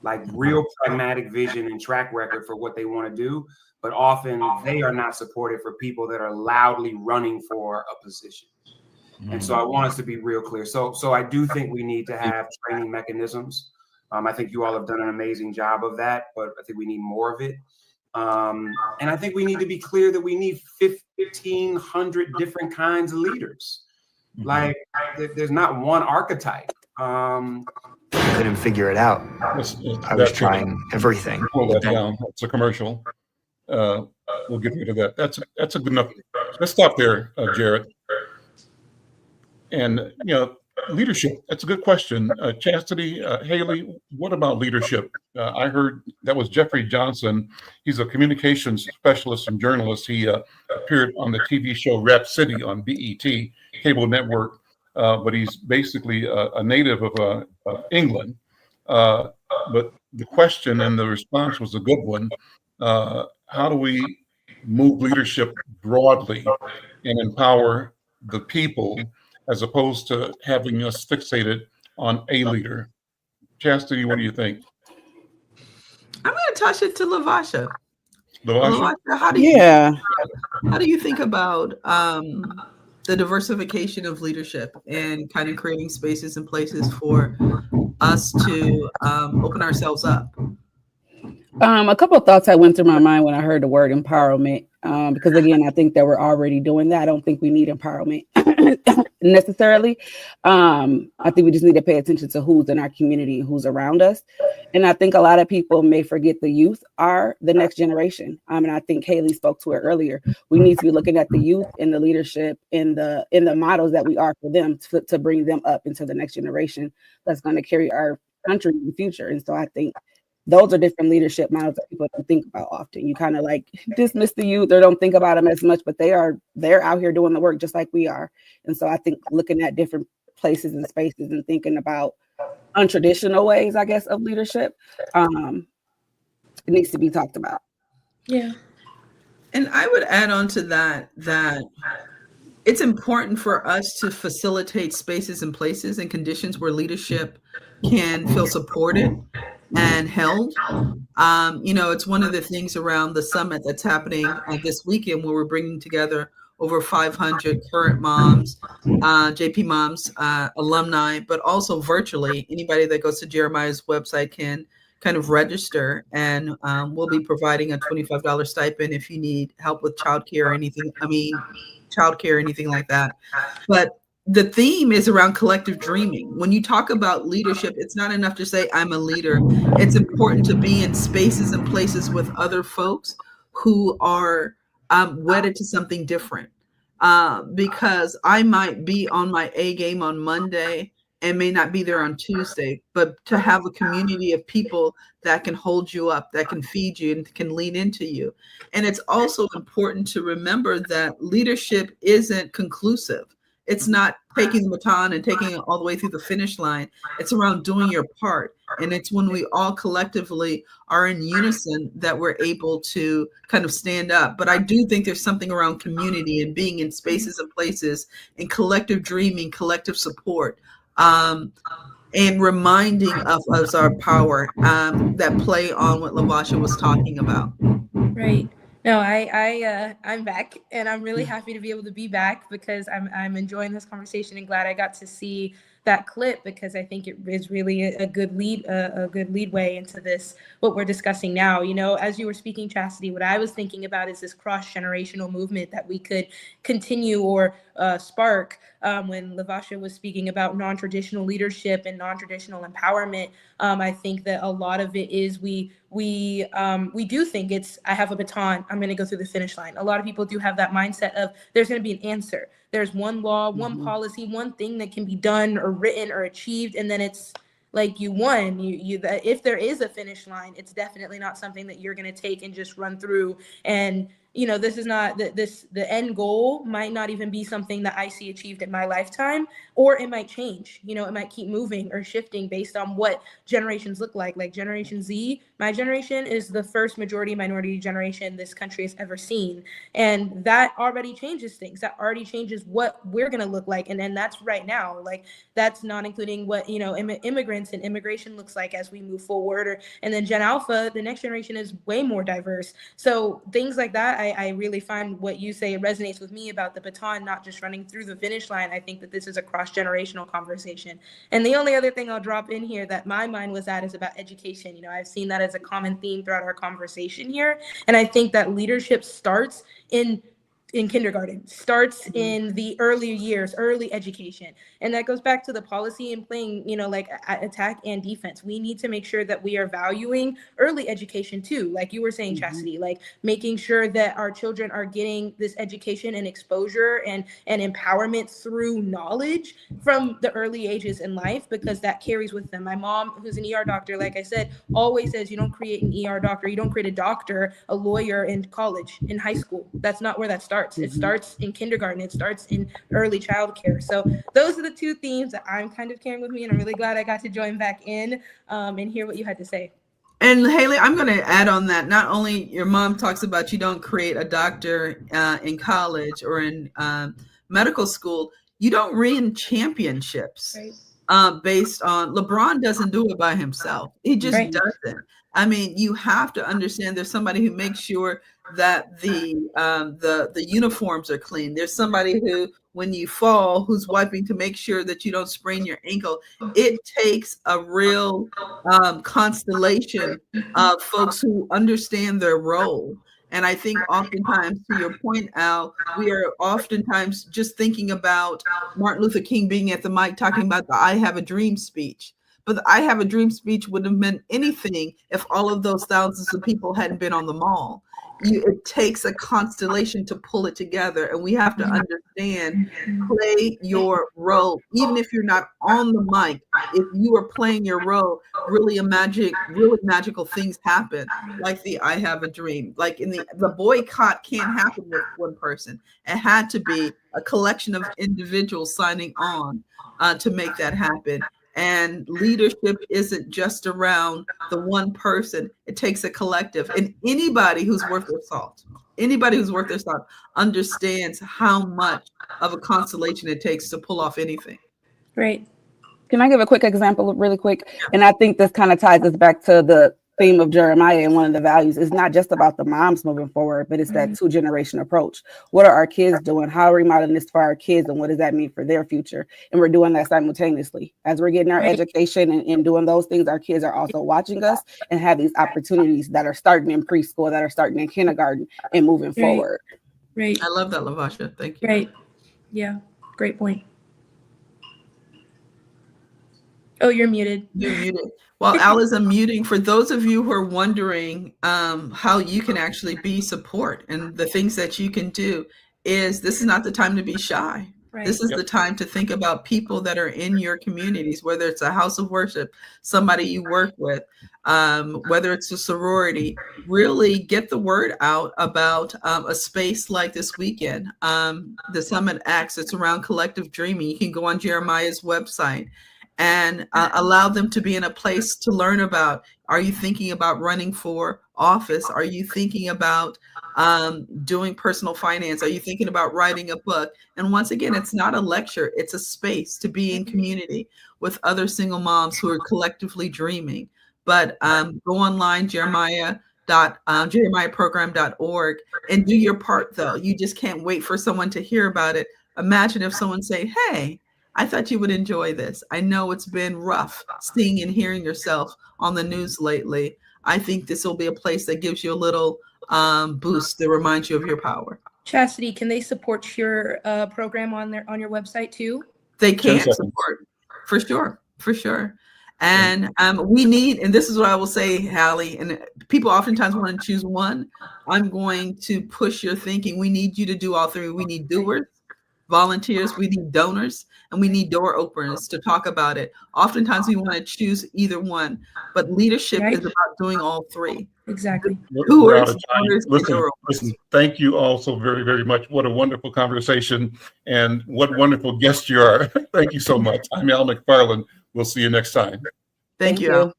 like real pragmatic vision and track record for what they want to do, but often they are not supported for people that are loudly running for a position. And so I want us to be real clear. So I do think we need to have training mechanisms. I think you all have done an amazing job of that, but I think we need more of it. And I think we need to be clear that we need 1,500 different kinds of leaders. Like there's not one archetype. Couldn't figure it out. I was trying everything. Pull that down. It's a commercial. We'll get rid of that. That's a good enough. Let's stop there, Jared. And leadership. That's a good question. Chastity, Haley, what about leadership? I heard that was Jeffrey Johnson. He's a communications specialist and journalist. He appeared on the TV show Rap City on BET cable network, but he's basically a native of England. But the question and the response was a good one. How do we move leadership broadly and empower the people, as opposed to having us fixated on a leader? Chastity, what do you think? I'm going to toss it to Lavasha. Lavasha, how do you think about the diversification of leadership and kind of creating spaces and places for us to open ourselves up? A couple of thoughts that went through my mind when I heard the word empowerment, because again, I think that we're already doing that. I don't think we need empowerment necessarily. I think we just need to pay attention to who's in our community and who's around us. And I think a lot of people may forget the youth are the next generation. And I think Haley spoke to it earlier. We need to be looking at the youth and the leadership in the models that we are for them to bring them up into the next generation that's going to carry our country in the future. And so I think those are different leadership models that people don't think about often. You kind of like dismiss the youth or don't think about them as much, but they're out here doing the work just like we are. And so I think looking at different places and spaces and thinking about untraditional ways, I guess, of leadership, it needs to be talked about. Yeah. And I would add on to that it's important for us to facilitate spaces and places and conditions where leadership can feel supported and held. It's one of the things around the summit that's happening this weekend, where we're bringing together over 500 current moms, JP moms, alumni, but also virtually. Anybody that goes to Jeremiah's website can kind of register, and we'll be providing a $25 stipend if you need help with childcare or anything. Childcare, anything like that. But the theme is around collective dreaming. When you talk about leadership, it's not enough to say I'm a leader. It's important to be in spaces and places with other folks who are wedded to something different. Because I might be on my A game on Monday and may not be there on Tuesday, but to have a community of people that can hold you up, that can feed you and can lean into you. And it's also important to remember that leadership isn't conclusive. It's not taking the baton and taking it all the way through the finish line. It's around doing your part. And it's when we all collectively are in unison that we're able to kind of stand up. But I do think there's something around community and being in spaces and places and collective dreaming, collective support, and reminding of us our power that play on what Lavasha was talking about. Right. No, I'm back, and I'm really happy to be able to be back because I'm enjoying this conversation and glad I got to see that clip, because I think it is really a good leadway into this, what we're discussing now. You know, as you were speaking, Chastity, what I was thinking about is this cross-generational movement that we could continue or spark. When Lavasha was speaking about non-traditional leadership and non-traditional empowerment, I think that a lot of it is we do think it's, I have a baton, I'm going to go through the finish line. A lot of people do have that mindset of there's going to be an answer. There's one law, one policy, one thing that can be done or written or achieved, and then it's like you won. If there is a finish line, it's definitely not something that you're going to take and just run through. And you know, this is not the end goal might not even be something that I see achieved in my lifetime, or it might change. You know, it might keep moving or shifting based on what generations look like. Like Generation Z, my generation is the first majority minority generation this country has ever seen. And that already changes things. That already changes what we're going to look like. And then that's right now. Like, that's not including what, you know, immigrants and immigration looks like as we move forward. And then Gen Alpha, the next generation, is way more diverse. So things like that, I really find what you say resonates with me about the baton not just running through the finish line. I think that this is a cross-generational conversation. And the only other thing I'll drop in here that my mind was at is about education. You know, I've seen that as a common theme throughout our conversation here. And I think that leadership starts in kindergarten, starts in the early years, early education. And that goes back to the policy and playing, you know, like attack and defense. We need to make sure that we are valuing early education too. Like you were saying, Chastity, like making sure that our children are getting this education and exposure and empowerment through knowledge from the early ages in life, because that carries with them. My mom, who's an ER doctor, like I said, always says you don't create an ER doctor, you don't create a doctor, a lawyer in college, in high school. That's not where that starts. It starts in kindergarten. It starts in early childcare. So those are the two themes that I'm kind of carrying with me, and I'm really glad I got to join back in and hear what you had to say. And Haley, I'm going to add on that. Not only your mom talks about you don't create a doctor in college or in medical school, you don't win championships based on, LeBron doesn't do it by himself. He just doesn't. I mean, you have to understand there's somebody who makes sure that the uniforms are clean. There's somebody who, when you fall, who's wiping to make sure that you don't sprain your ankle. It takes a real constellation of folks who understand their role. And I think oftentimes, to your point, Al, we are oftentimes just thinking about Martin Luther King being at the mic talking about the I Have a Dream speech. But the I Have a Dream speech wouldn't have meant anything if all of those thousands of people hadn't been on the mall. It takes a constellation to pull it together, and we have to understand, play your role. Even if you're not on the mic, if you are playing your role, really magical things happen, like the I Have a Dream. Like in the boycott can't happen with one person. It had to be a collection of individuals signing on to make that happen. And leadership isn't just around the one person. It takes a collective. And anybody who's worth their salt understands how much of a constellation it takes to pull off anything. Right. Can I give a quick example really quick? And I think this kind of ties us back to the theme of Jeremiah, and one of the values is not just about the moms moving forward, but it's that 2-generation approach. What are our kids doing? How are we modeling this for our kids, and what does that mean for their future? And we're doing that simultaneously. As we're getting our education and doing those things, our kids are also watching us and have these opportunities that are starting in preschool, that are starting in kindergarten and moving forward. Right. I love that, Lavasha. Thank you. Right. Yeah. Great point. Oh, you're muted. You're muted. While Al is unmuting, for those of you who are wondering how you can actually be support and the things that you can do, this is not the time to be shy. This is the time to think about people that are in your communities, whether it's a house of worship, somebody you work with, whether it's a sorority. Really get the word out about a space like this weekend. The Summit Acts, it's around collective dreaming. You can go on Jeremiah's website and allow them to be in a place to learn about, are you thinking about running for office? Are you thinking about doing personal finance? Are you thinking about writing a book? And once again, it's not a lecture, it's a space to be in community with other single moms who are collectively dreaming. But go online, jeremiahprogram.org, and do your part, though. You just can't wait for someone to hear about it. Imagine if someone say, hey, I thought you would enjoy this. I know it's been rough seeing and hearing yourself on the news lately. I think this will be a place that gives you a little boost that reminds you of your power. Chastity, can they support your program on your website too? They can support, for sure. And we need, and this is what I will say, Hallie, and people oftentimes want to choose one. I'm going to push your thinking. We need you to do all three. We need doers, volunteers, we need donors, and we need door openers to talk about it. Oftentimes we want to choose either one, but leadership is about doing all three. Exactly. We're out of time. Listen, thank you all so very, very much. What a wonderful conversation, and what wonderful guest you are. Thank you so much. I'm Al McFarlane. We'll see you next time. Thank you.